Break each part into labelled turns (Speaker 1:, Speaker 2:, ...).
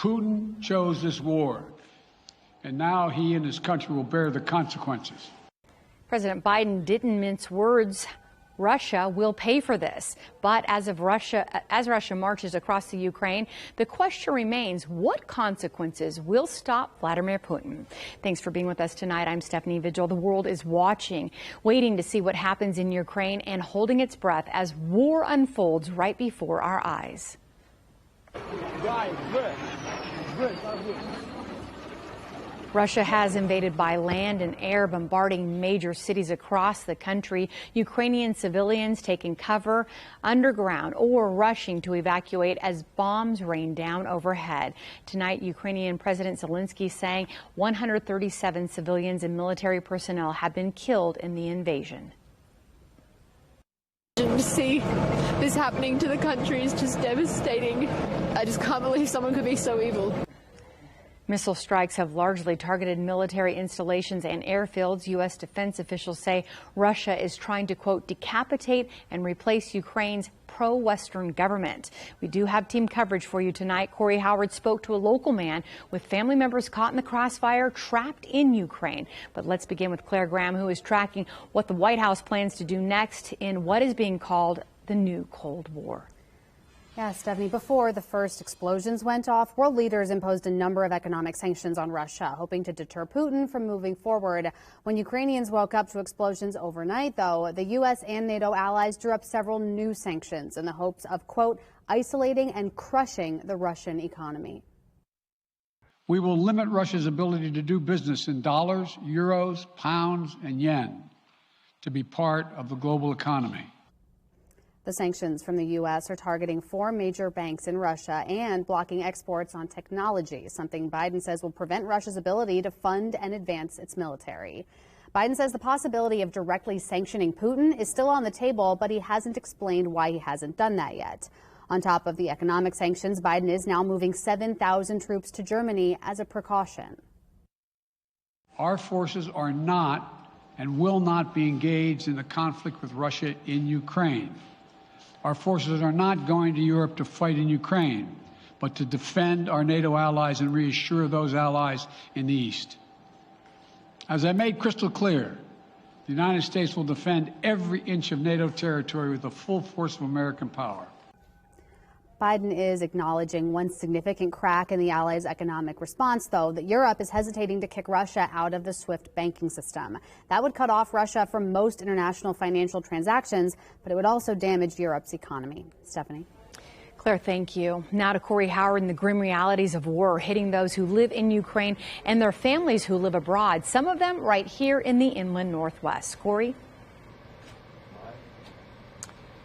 Speaker 1: Putin chose this war, and now he and his country will bear the consequences.
Speaker 2: President Biden didn't mince words. Russia will pay for this. But as Russia marches across the Ukraine, the question remains, what consequences will stop Vladimir Putin? Thanks for being with us tonight. I'm Stephanie Vigil. The world is watching, waiting to see what happens in Ukraine and holding its breath as war unfolds right before our eyes. Russia has invaded by land and air, bombarding major cities across the country. Ukrainian civilians taking cover underground or rushing to evacuate as bombs rain down overhead. Tonight, Ukrainian President Zelensky saying 137 civilians and military personnel have been killed in the invasion.
Speaker 3: To see this happening to the country is just devastating. I just can't believe someone could be so evil.
Speaker 2: Missile strikes have largely targeted military installations and airfields. U.S. defense officials say Russia is trying to, quote, decapitate and replace Ukraine's pro-Western government. We do have team coverage for you tonight. Corey Howard spoke to a local man with family members caught in the crossfire, trapped in Ukraine. But let's begin with Claire Graham, who is tracking what the White House plans to do next in what is being called the new Cold War.
Speaker 4: Yeah, Stephanie, before the first explosions went off, world leaders imposed a number of economic sanctions on Russia, hoping to deter Putin from moving forward. When Ukrainians woke up to explosions overnight, though, the U.S. and NATO allies drew up several new sanctions in the hopes of, quote, isolating and crushing the Russian economy.
Speaker 1: We will limit Russia's ability to do business in dollars, euros, pounds, and yen to be part of the global economy.
Speaker 4: The sanctions from the U.S. are targeting 4 major banks in Russia and blocking exports on technology, something Biden says will prevent Russia's ability to fund and advance its military. Biden says the possibility of directly sanctioning Putin is still on the table, but he hasn't explained why he hasn't done that yet. On top of the economic sanctions, Biden is now moving 7,000 troops to Germany as a precaution.
Speaker 1: Our forces are not and will not be engaged in the conflict with Russia in Ukraine. Our forces are not going to Europe to fight in Ukraine, but to defend our NATO allies and reassure those allies in the East. As I made crystal clear, the United States will defend every inch of NATO territory with the full force of American power.
Speaker 4: Biden is acknowledging one significant crack in the allies' economic response, though, that Europe is hesitating to kick Russia out of the SWIFT banking system. That would cut off Russia from most international financial transactions, but it would also damage Europe's economy. Stephanie.
Speaker 2: Claire, thank you. Now to Corey Howard and the grim realities of war hitting those who live in Ukraine and their families who live abroad, some of them right here in the inland Northwest. Corey?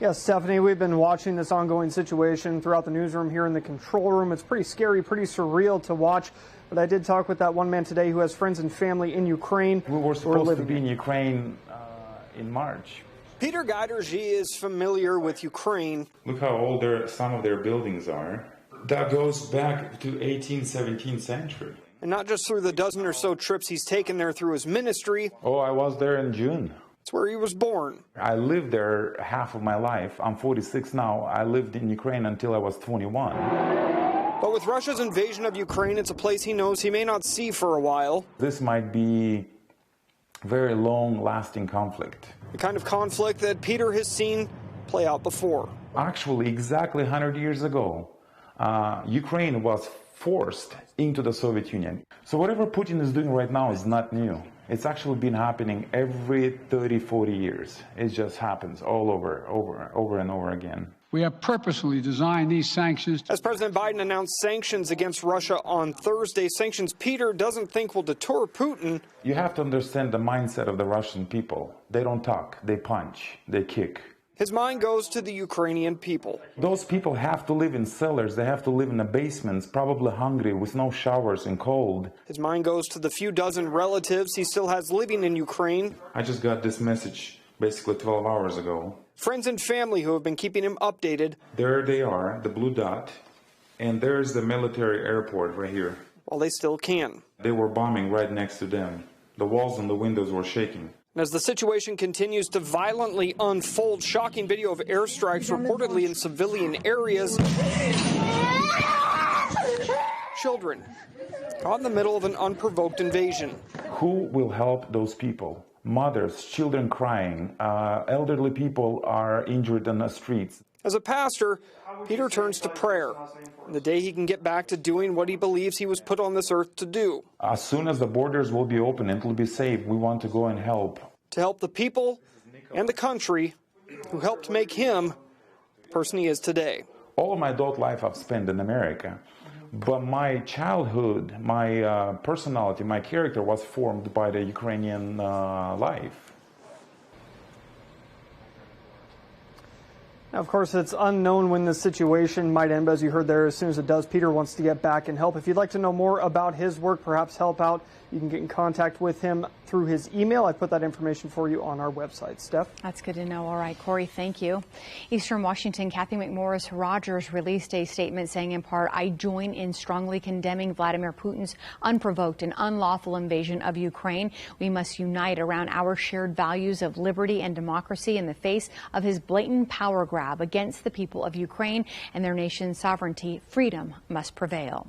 Speaker 5: Yes, Stephanie, we've been watching this ongoing situation throughout the newsroom here in the control room. It's pretty scary, pretty surreal to watch. But I did talk with that one man today who has friends and family in Ukraine.
Speaker 6: We were supposed to be in Ukraine in March.
Speaker 7: Peter Geidergy is familiar with Ukraine.
Speaker 6: Look how old some of their buildings are. That goes back to 18th, 17th century.
Speaker 7: And not just through the dozen or so trips he's taken there through his ministry.
Speaker 6: Oh, I was there in June.
Speaker 7: It's where he was born.
Speaker 6: I lived there half of my life. I'm 46 now. I lived in Ukraine until I was 21.
Speaker 7: But with Russia's invasion of Ukraine, it's a place he knows he may not see for a while.
Speaker 6: This might be very long-lasting conflict.
Speaker 7: The kind of conflict that Peter has seen play out before.
Speaker 6: Actually, exactly 100 years ago, Ukraine was forced into the Soviet Union. So whatever Putin is doing right now is not new. It's actually been happening every 30, 40 years. It just happens all over and over again.
Speaker 1: We have purposely designed these sanctions.
Speaker 7: As President Biden announced sanctions against Russia on Thursday, sanctions Peter doesn't think will deter Putin.
Speaker 6: You have to understand the mindset of the Russian people. They don't talk, they punch, they kick.
Speaker 7: His mind goes to the Ukrainian people.
Speaker 6: Those people have to live in cellars. They have to live in the basements, probably hungry, with no showers and cold.
Speaker 7: His mind goes to the few dozen relatives he still has living in Ukraine.
Speaker 6: I just got this message basically 12 hours ago.
Speaker 7: Friends and family who have been keeping him updated.
Speaker 6: There they are, the blue dot, and there's the military airport right here.
Speaker 7: While they still can.
Speaker 6: They were bombing right next to them. The walls and the windows were shaking.
Speaker 7: As the situation continues to violently unfold, shocking video of airstrikes reportedly in civilian areas children, caught in the middle of an unprovoked invasion.
Speaker 6: Who will help those people? Mothers, children crying, elderly people are injured on the streets.
Speaker 7: As a pastor, Peter turns to prayer, the day he can get back to doing what he believes he was put on this earth to do.
Speaker 6: As soon as the borders will be open, it will be safe. We want to go and help.
Speaker 7: To help the people and the country who helped make him the person he is today.
Speaker 6: All of my adult life I've spent in America, but my childhood, my personality, my character was formed by the Ukrainian life.
Speaker 5: Now, of course, it's unknown when this situation might end, but as you heard there, as soon as it does, Peter wants to get back and help. If you'd like to know more about his work, perhaps help out, you can get in contact with him through his email. I put that information for you on our website. Steph?
Speaker 2: That's good to know. All right, Corey, thank you. Eastern Washington, Kathy McMorris Rogers released a statement saying, in part, I join in strongly condemning Vladimir Putin's unprovoked and unlawful invasion of Ukraine. We must unite around our shared values of liberty and democracy in the face of his blatant power grab against the people of Ukraine and their nation's sovereignty. Freedom must prevail.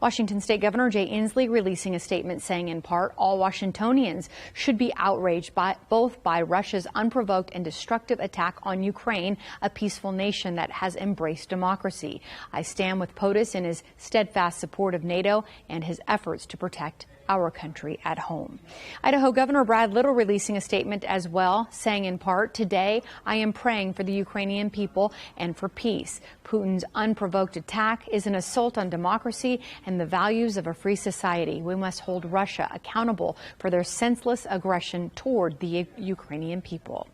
Speaker 2: Washington State Governor Jay Inslee releasing a statement saying, in part, all Washingtonians should be outraged both by Russia's unprovoked and destructive attack on Ukraine, a peaceful nation that has embraced democracy. I stand with POTUS in his steadfast support of NATO and his efforts to protect our country at home. Idaho Governor Brad Little releasing a statement as well, saying in part, today I am praying for the Ukrainian people and for peace. Putin's unprovoked attack is an assault on democracy and the values of a free society. We must hold Russia accountable for their senseless aggression toward the Ukrainian people.